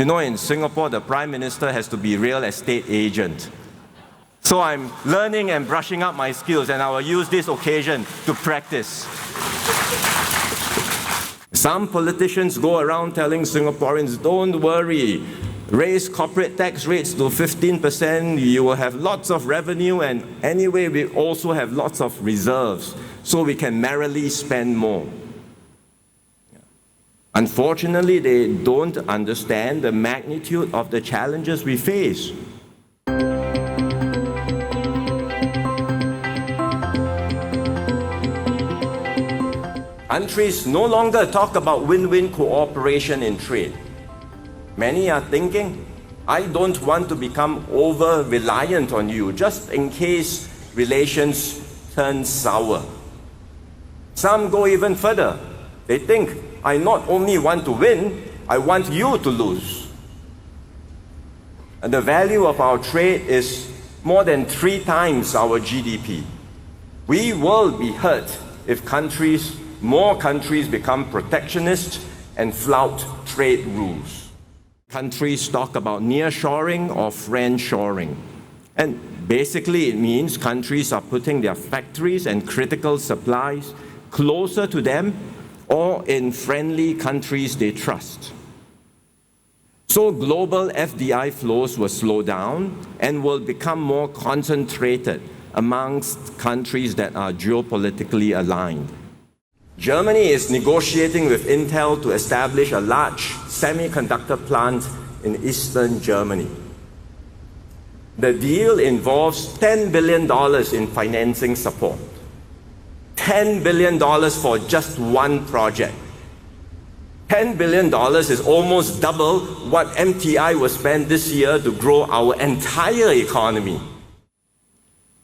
You know, in Singapore, the Prime Minister has to be real estate agent. So I'm learning and brushing up my skills, and I will use this occasion to practice. Some politicians go around telling Singaporeans, don't worry, raise corporate tax rates to 15%, you will have lots of revenue, and anyway, we also have lots of reserves, so we can merrily spend more. Unfortunately, they don't understand the magnitude of the challenges we face. Countries no longer talk about win-win cooperation in trade. Many are thinking, I don't want to become over-reliant on you, just in case relations turn sour. Some go even further. They think, I not only want to win, I want you to lose. And the value of our trade is more than 3 times our GDP. We will be hurt if more countries become protectionist and flout trade rules. Countries talk about nearshoring or friendshoring. And basically it means countries are putting their factories and critical supplies closer to them or in friendly countries they trust. So global FDI flows will slow down and will become more concentrated amongst countries that are geopolitically aligned. Germany is negotiating with Intel to establish a large semiconductor plant in eastern Germany. The deal involves $10 billion in financing support. $10 billion for just one project. $10 billion is almost double what MTI will spend this year to grow our entire economy.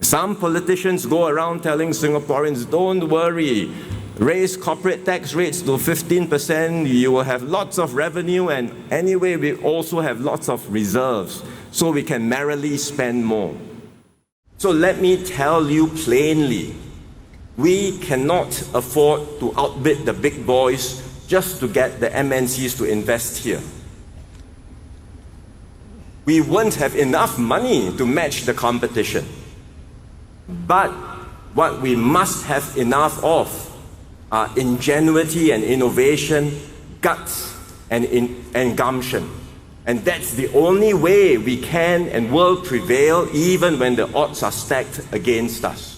Some politicians go around telling Singaporeans, don't worry, raise corporate tax rates to 15%, you will have lots of revenue, and anyway, we also have lots of reserves, so we can merrily spend more. So let me tell you plainly, we cannot afford to outbid the big boys just to get the MNCs to invest here. We won't have enough money to match the competition. But what we must have enough of are ingenuity and innovation, guts and gumption. And that's the only way we can and will prevail even when the odds are stacked against us.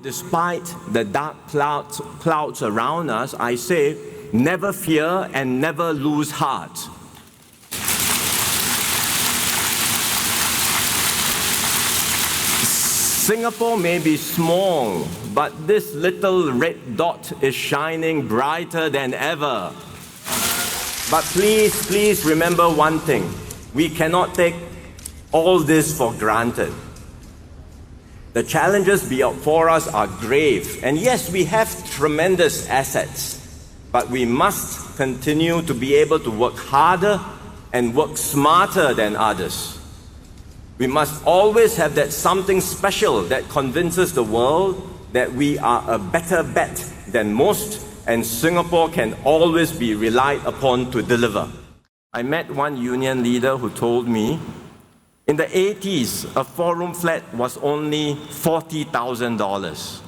Despite the dark clouds around us, I say, never fear and never lose heart. Singapore may be small, but this little red dot is shining brighter than ever. But please remember one thing. We cannot take all this for granted. The challenges before us are grave. And yes, we have tremendous assets, but we must continue to be able to work harder and work smarter than others. We must always have that something special that convinces the world that we are a better bet than most, and Singapore can always be relied upon to deliver. I met one union leader who told me, in the 80s, a 4-room flat was only $40,000.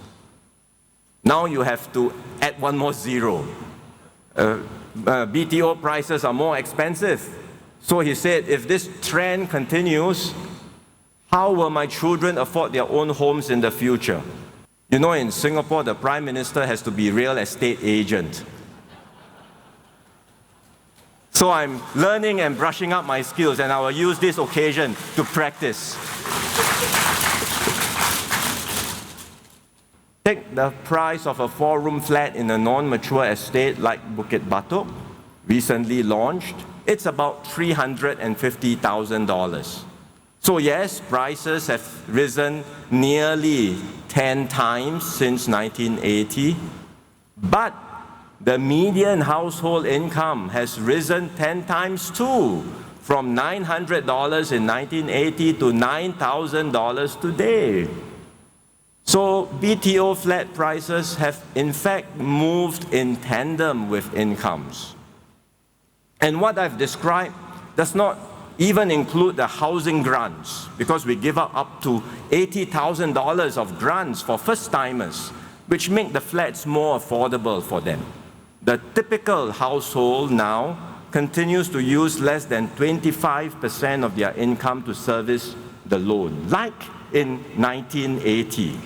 Now you have to add one more zero. BTO prices are more expensive. So he said, if this trend continues, how will my children afford their own homes in the future? You know, in Singapore, the Prime Minister has to be real estate agent. So I'm learning and brushing up my skills, and I will use this occasion to practice. Take the price of a 4-room flat in a non-mature estate like Bukit Batok, recently launched. It's about $350,000. So yes, prices have risen nearly 10 times since 1980, but the median household income has risen 10 times too, from $900 in 1980 to $9,000 today. So BTO flat prices have in fact moved in tandem with incomes. And what I've described does not even include the housing grants, because we give out up to $80,000 of grants for first-timers, which make the flats more affordable for them. The typical household now continues to use less than 25% of their income to service the loan, like in 1980.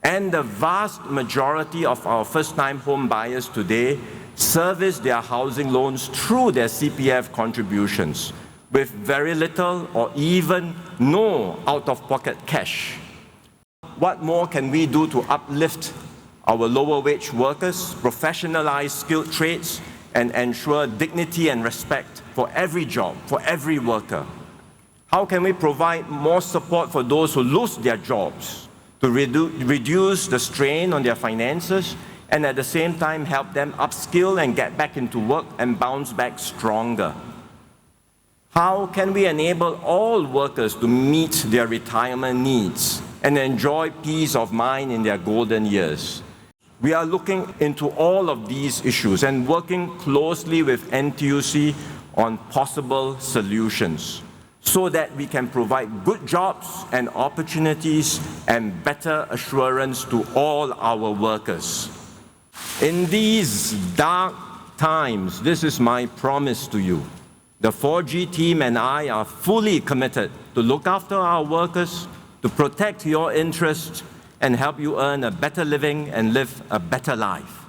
And the vast majority of our first-time home buyers today service their housing loans through their CPF contributions, with very little or even no out-of-pocket cash. What more can we do to uplift our lower-wage workers, professionalize skilled trades, and ensure dignity and respect for every job, for every worker? How can we provide more support for those who lose their jobs, to reduce the strain on their finances, and at the same time help them upskill and get back into work and bounce back stronger? How can we enable all workers to meet their retirement needs and enjoy peace of mind in their golden years? We are looking into all of these issues and working closely with NTUC on possible solutions so that we can provide good jobs and opportunities and better assurance to all our workers. In these dark times, this is my promise to you. The 4G team and I are fully committed to look after our workers, to protect your interests, and help you earn a better living and live a better life.